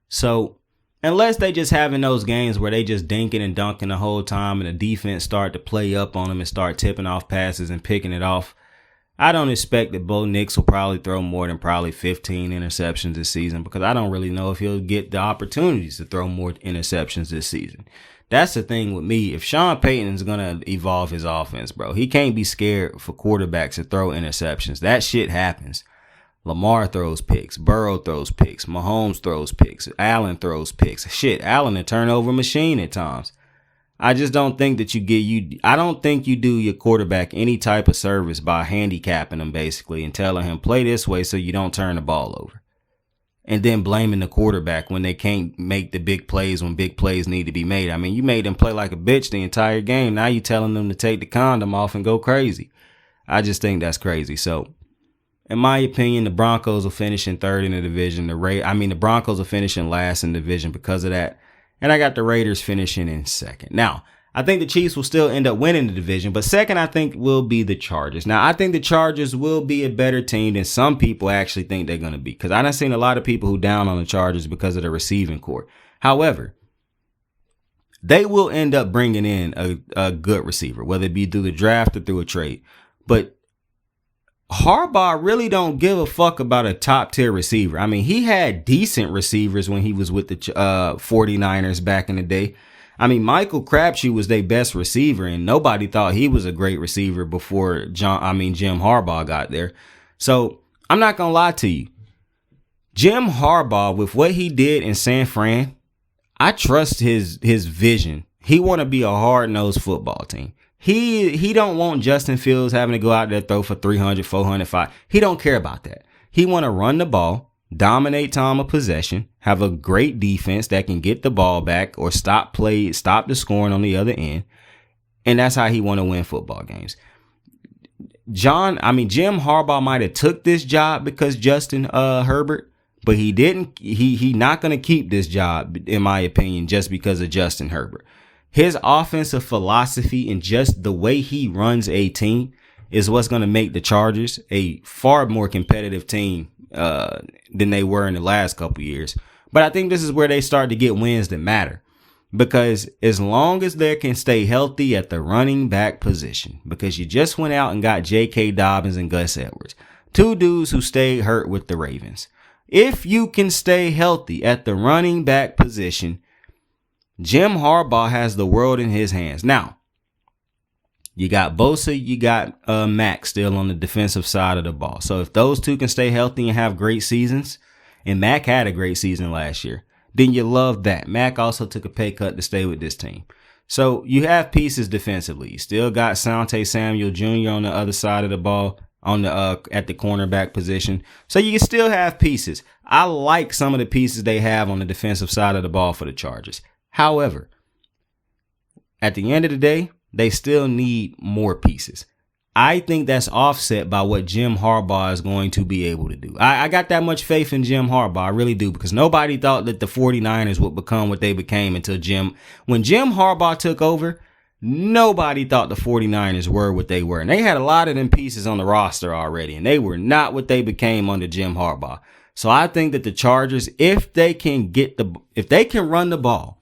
So unless they just having those games where they just dinking and dunking the whole time and the defense start to play up on them and start tipping off passes and picking it off, I don't expect that Bo Nix will probably throw more than probably 15 interceptions this season because I don't really know if he'll get the opportunities to throw more interceptions this season. That's the thing with me. If Sean Payton is going to evolve his offense, bro, he can't be scared for quarterbacks to throw interceptions. That shit happens. Lamar throws picks. Burrow throws picks. Mahomes throws picks. Allen throws picks. Shit, Allen a turnover machine at times. I just don't think that I don't think you do your quarterback any type of service by handicapping him basically and telling him play this way so you don't turn the ball over. and then blaming the quarterback when they can't make the big plays when big plays need to be made. I mean, you made them play like a bitch the entire game. Now you telling them to take the condom off and go crazy. I just think that's crazy. So, in my opinion, the Broncos will finish in third in the division. The Broncos will finish in last in the division because of that. And I got the Raiders finishing in second. Now, I think the Chiefs will still end up winning the division, but second, I think, will be the Chargers. Now, I think the Chargers will be a better team than some people actually think they're going to be, because I done seen a lot of people who down on the Chargers because of the receiving core. However, they will end up bringing in a good receiver, whether it be through the draft or through a trade. But Harbaugh really don't give a fuck about a top tier receiver. I mean, he had decent receivers when he was with the 49ers back in the day. I mean, Michael Crabtree was their best receiver, and nobody thought he was a great receiver before Jim Harbaugh got there. So I'm not going to lie to you. Jim Harbaugh, with what he did in San Fran, I trust his vision. He want to be a hard-nosed football team. He don't want Justin Fields having to go out there throw for 300, 400, 500. He don't care about that. He want to run the ball, dominate time of possession, have a great defense that can get the ball back or stop the scoring on the other end. And that's how he want to win football games. Jim Harbaugh might have took this job because Justin Herbert, but he didn't. He not going to keep this job, in my opinion, just because of Justin Herbert. His offensive philosophy and just the way he runs a team is what's going to make the Chargers a far more competitive team than they were in the last couple years. But I think this is where they start to get wins that matter, because as long as they can stay healthy at the running back position, because you just went out and got J.K. Dobbins and Gus Edwards, two dudes who stayed hurt with the Ravens. If you can stay healthy at the running back position, Jim Harbaugh has the world in his hands. Now, you got Bosa, you got Mac still on the defensive side of the ball. So if those two can stay healthy and have great seasons, and Mac had a great season last year, then you love that. Mac also took a pay cut to stay with this team. So you have pieces defensively. You still got Sante Samuel Jr. on the other side of the ball on the at the cornerback position. So you can still have pieces. I like some of the pieces they have on the defensive side of the ball for the Chargers. However, at the end of the day, they still need more pieces. I think that's offset by what Jim Harbaugh is going to be able to do. I got that much faith in Jim Harbaugh. I really do, because nobody thought that the 49ers would become what they became when Jim Harbaugh took over. Nobody thought the 49ers were what they were. And they had a lot of them pieces on the roster already, and they were not what they became under Jim Harbaugh. So I think that the Chargers, if they can run the ball,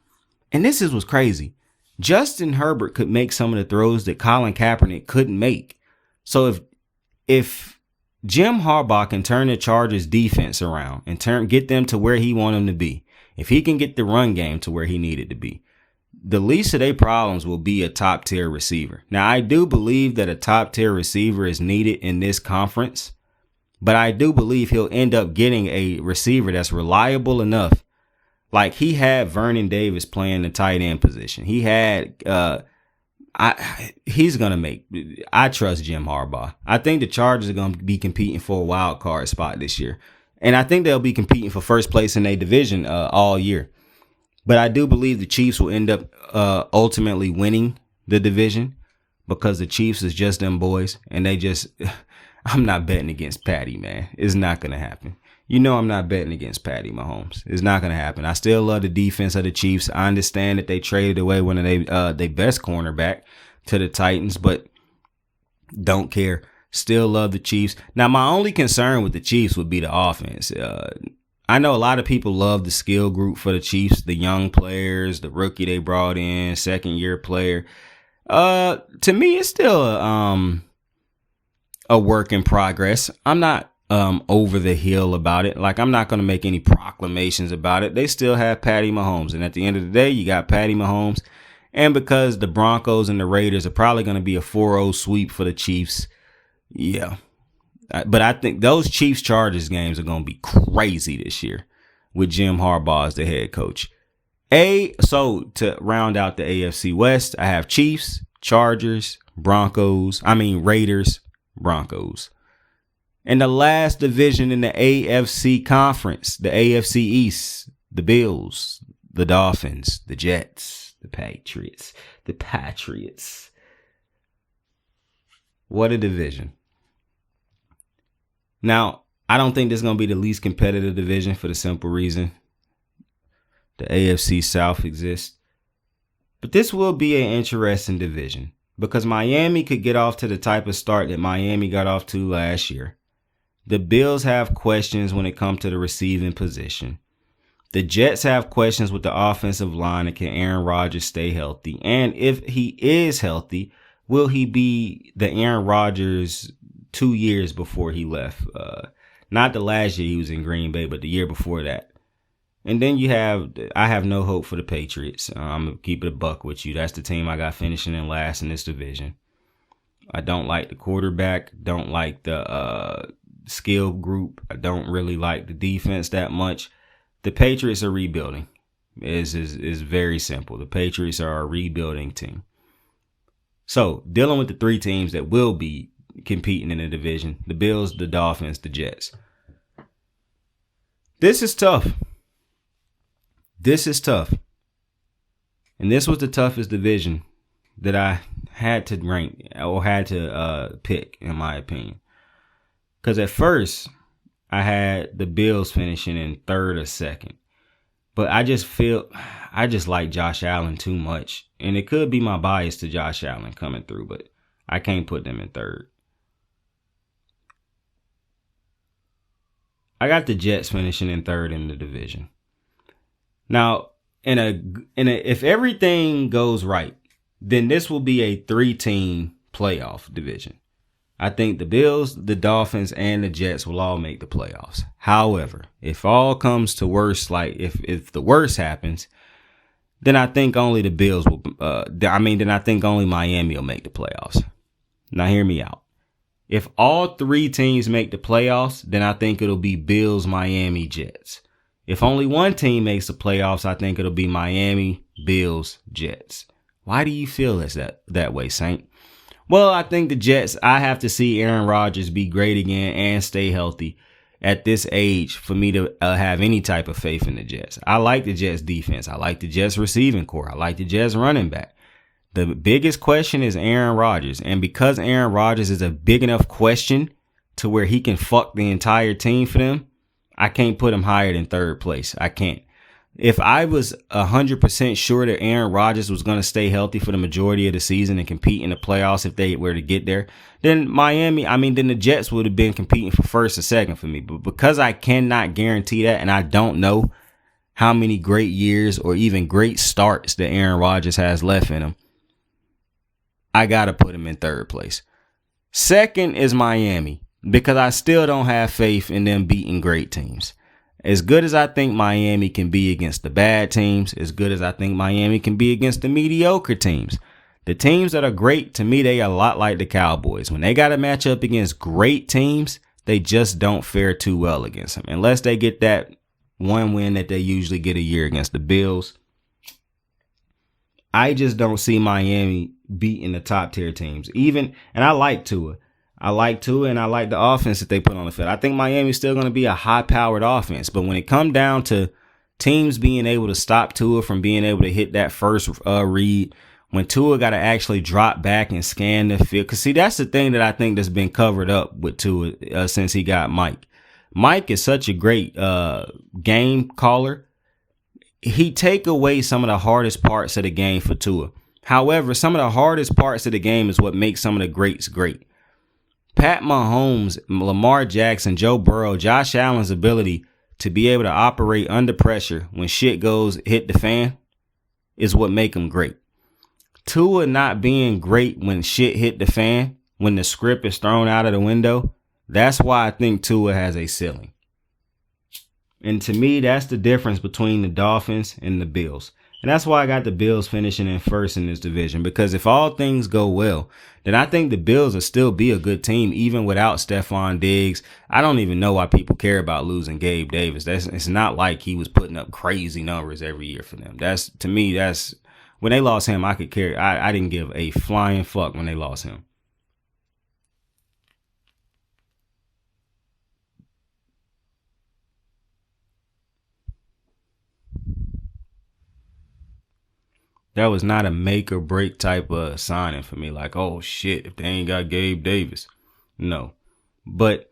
and this is what's crazy, Justin Herbert could make some of the throws that Colin Kaepernick couldn't make. So if Jim Harbaugh can turn the Chargers defense around and get them to where he wanted them to be, if he can get the run game to where he needed to be, the least of their problems will be a top tier receiver. Now, I do believe that a top tier receiver is needed in this conference, but I do believe he'll end up getting a receiver that's reliable enough. Like, he had Vernon Davis playing the tight end position. He had, he's going to make, I trust Jim Harbaugh. I think the Chargers are going to be competing for a wild card spot this year. And I think they'll be competing for first place in their division all year. But I do believe the Chiefs will end up ultimately winning the division, because the Chiefs is just them boys. And I'm not betting against Patty, man. It's not going to happen. You know I'm not betting against Patty Mahomes. It's not going to happen. I still love the defense of the Chiefs. I understand that they traded away one of their best cornerback to the Titans, but don't care. Still love the Chiefs. Now, my only concern with the Chiefs would be the offense. I know a lot of people love the skill group for the Chiefs, the young players, the rookie they brought in, second-year player. To me, it's still a work in progress. I'm not over the hill about it. Like, I'm not going to make any proclamations about it. They still have Patty Mahomes. And at the end of the day, you got Patty Mahomes. And because the Broncos and the Raiders are probably going to be a 4-0 sweep for the Chiefs. Yeah. But I think those Chiefs Chargers games are going to be crazy this year with Jim Harbaugh as the head coach. So to round out the AFC West, I have Chiefs, Chargers, Raiders, Broncos. And the last division in the AFC conference, the AFC East, the Bills, the Dolphins, the Jets, the Patriots. What a division. Now, I don't think this is going to be the least competitive division for the simple reason the AFC South exists. But this will be an interesting division because Miami could get off to the type of start that Miami got off to last year. The Bills have questions when it comes to the receiving position. The Jets have questions with the offensive line and can Aaron Rodgers stay healthy? And if he is healthy, will he be the Aaron Rodgers 2 years before he left? Not the last year he was in Green Bay, but the year before that. And then I have no hope for the Patriots. I'm going to keep it a buck with you. That's the team I got finishing in last in this division. I don't like the quarterback. Don't like the skill group. I don't really like the defense that much. The Patriots are rebuilding. It's very simple. The Patriots are a rebuilding team. So dealing with the three teams that will be competing in the division, the Bills, the Dolphins, the Jets. This is tough. And this was the toughest division that I had to rank or had to pick, in my opinion. Because at first, I had the Bills finishing in third or second. But I just like Josh Allen too much. And it could be my bias to Josh Allen coming through, but I can't put them in third. I got the Jets finishing in third in the division. Now, if everything goes right, then this will be a 3-team playoff division. I think the Bills, the Dolphins, and the Jets will all make the playoffs. However, if all comes to worst, like if the worst happens, then I think only the Bills will. Then I think only Miami will make the playoffs. Now, hear me out. If all 3 teams make the playoffs, then I think it'll be Bills, Miami, Jets. If only one team makes the playoffs, I think it'll be Miami, Bills, Jets. Why do you feel that way, Saint? Well, I think the Jets, I have to see Aaron Rodgers be great again and stay healthy at this age for me to have any type of faith in the Jets. I like the Jets defense. I like the Jets receiving core. I like the Jets running back. The biggest question is Aaron Rodgers. And because Aaron Rodgers is a big enough question to where he can fuck the entire team for them, I can't put him higher than third place. I can't. If I was 100% sure that Aaron Rodgers was going to stay healthy for the majority of the season and compete in the playoffs if they were to get there, then then the Jets would have been competing for first or second for me. But because I cannot guarantee that, and I don't know how many great years or even great starts that Aaron Rodgers has left in him, I got to put him in third place. Second is Miami, because I still don't have faith in them beating great teams. As good as I think Miami can be against the bad teams, as good as I think Miami can be against the mediocre teams. The teams that are great, to me, they are a lot like the Cowboys. When they got to match up against great teams, they just don't fare too well against them. Unless they get that one win that they usually get a year against the Bills. I just don't see Miami beating the top tier teams. And I like Tua. I like Tua and I like the offense that they put on the field. I think Miami's still going to be a high-powered offense. But when it comes down to teams being able to stop Tua from being able to hit that first read, when Tua got to actually drop back and scan the field. Because, see, that's the thing that I think that's been covered up with Tua since he got Mike. Mike is such a great game caller. He take away some of the hardest parts of the game for Tua. However, some of the hardest parts of the game is what makes some of the greats great. Pat Mahomes, Lamar Jackson, Joe Burrow, Josh Allen's ability to be able to operate under pressure when shit hit the fan is what make them great. Tua not being great when shit hit the fan, when the script is thrown out of the window, that's why I think Tua has a ceiling. And to me, that's the difference between the Dolphins and the Bills. And that's why I got the Bills finishing in first in this division. Because if all things go well, then I think the Bills will still be a good team, even without Stephon Diggs. I don't even know why people care about losing Gabe Davis. It's not like he was putting up crazy numbers every year for them. To me, when they lost him, I could care. I didn't give a flying fuck when they lost him. That was not a make or break type of signing for me. Like, oh shit, if they ain't got Gabe Davis. No. But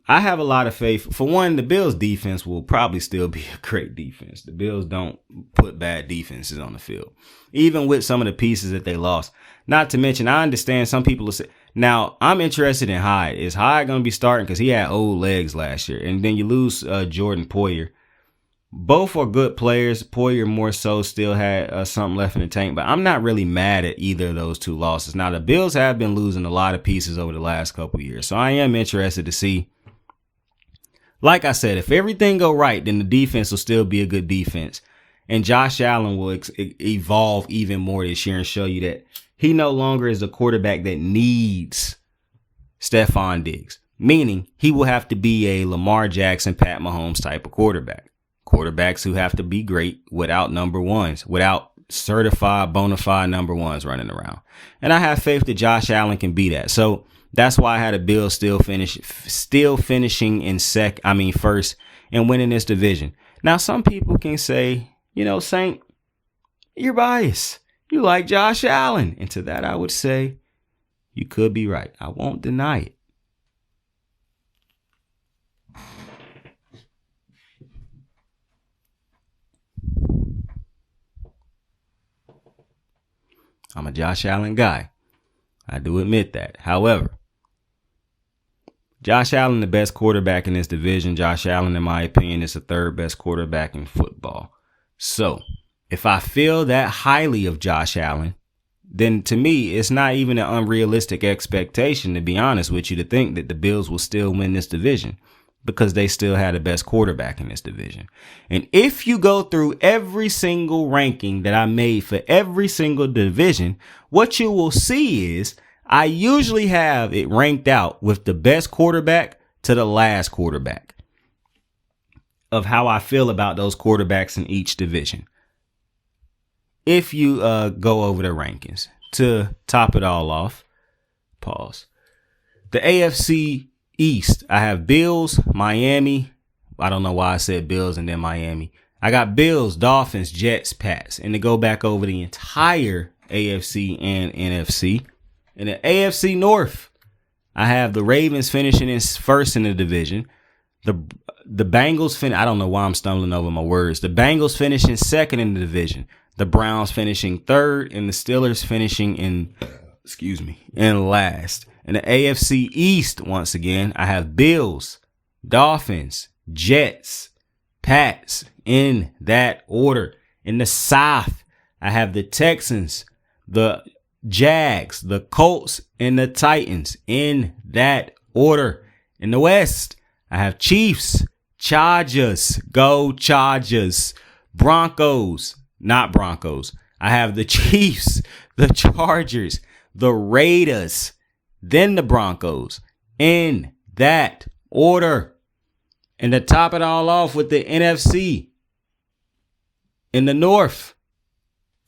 I have a lot of faith. For one, the Bills defense will probably still be a great defense. The Bills don't put bad defenses on the field, even with some of the pieces that they lost. Not to mention, I understand some people will say, now I'm interested in Hyde. Is Hyde going to be starting? Because he had old legs last year. And then you lose Jordan Poyer. Both are good players. Poyer more so still had something left in the tank, but I'm not really mad at either of those two losses. Now, the Bills have been losing a lot of pieces over the last couple of years, so I am interested to see. Like I said, if everything go right, then the defense will still be a good defense, and Josh Allen will evolve even more this year and show you that he no longer is a quarterback that needs Stephon Diggs, meaning he will have to be a Lamar Jackson, Pat Mahomes type of quarterback. Quarterbacks who have to be great without number ones, without certified, bona fide number ones running around. And I have faith that Josh Allen can be that. So that's why I had a Bill still finishing in first and winning this division. Now, some people can say, Saint, you're biased. You like Josh Allen. And to that, I would say you could be right. I won't deny it. I'm a Josh Allen guy. I do admit that. However, Josh Allen, the best quarterback in this division. Josh Allen, in my opinion, is the third best quarterback in football. So if I feel that highly of Josh Allen, then to me, it's not even an unrealistic expectation, to be honest with you, to think that the Bills will still win this division, because they still had the best quarterback in this division. And if you go through every single ranking that I made for every single division, what you will see is I usually have it ranked out with the best quarterback to the last quarterback of how I feel about those quarterbacks in each division. If you go over the rankings, to top it all off, pause. The AFC East, I have Bills, Miami. I don't know why I said Bills and then Miami. I got Bills, Dolphins, Jets, Pats. And to go back over the entire AFC and NFC. In the AFC North, I have the Ravens finishing in first in the division. The Bengals I don't know why I'm stumbling over my words. The Bengals finishing second in the division. The Browns finishing third, and the Steelers finishing in last. In the AFC East, once again, I have Bills, Dolphins, Jets, Pats, in that order. In the South, I have the Texans, the Jags, the Colts, and the Titans, in that order. In the West, I have Chiefs, Chargers, go Chargers, Broncos, not Broncos. I have the Chiefs, the Chargers, the Raiders, then the Broncos, in that order. And to top it all off with the NFC, in the North,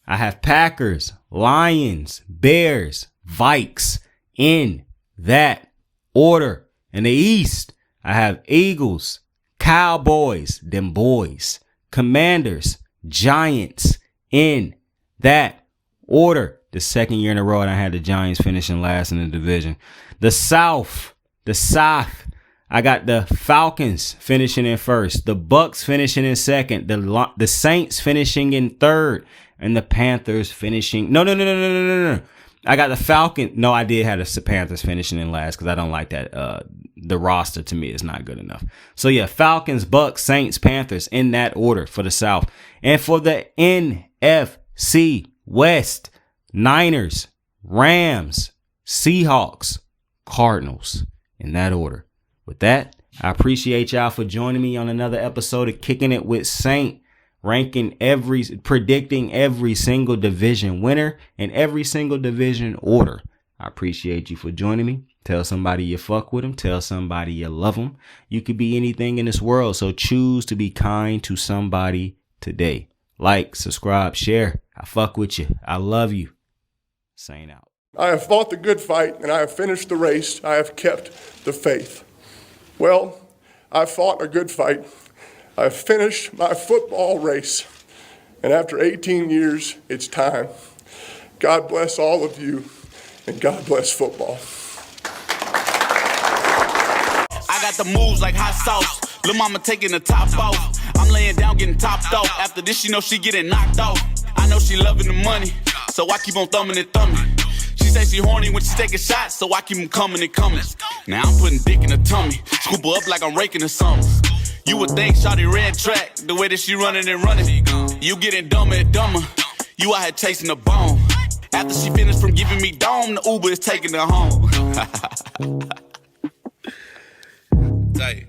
I have Packers, Lions, Bears, Vikes, in that order. In the East, I have Eagles, Cowboys, them boys, Commanders, Giants, in that order. The second year in a row, and I had the Giants finishing last in the division. The South, I got the Falcons finishing in first, the Bucks finishing in second, the Saints finishing in third, and the Panthers finishing. No. I got the Falcons. No, I did have the Panthers finishing in last because I don't like that. The roster to me is not good enough. So yeah, Falcons, Bucks, Saints, Panthers, in that order for the South. And for the NFC West, Niners, Rams, Seahawks, Cardinals, in that order. With that, I appreciate y'all for joining me on another episode of Kicking It with Saint, predicting every single division winner and every single division order. I appreciate you for joining me. Tell somebody you fuck with them. Tell somebody you love them. You could be anything in this world, so choose to be kind to somebody today. Like, subscribe, share. I fuck with you. I love you. Saint out. I have fought the good fight, and I have finished the race. I have kept the faith. Well, I fought a good fight. I finished my football race, And after 18 years, it's time. God bless all of you, and God bless football. I got the moves like hot sauce. Lil' mama taking the top off. I'm laying down getting topped off. After this, she know she getting knocked off. I know she loving the money, so I keep on thumbing and thumbing. She say she horny when she taking shots, so I keep them coming and coming. Now I'm putting dick in her tummy, scoop her up like I'm raking her something. You would think shawty red track, the way that she running and running. You getting dumber and dumber, you out here chasing the bone. After she finished from giving me dome, the Uber is taking her home. Tight.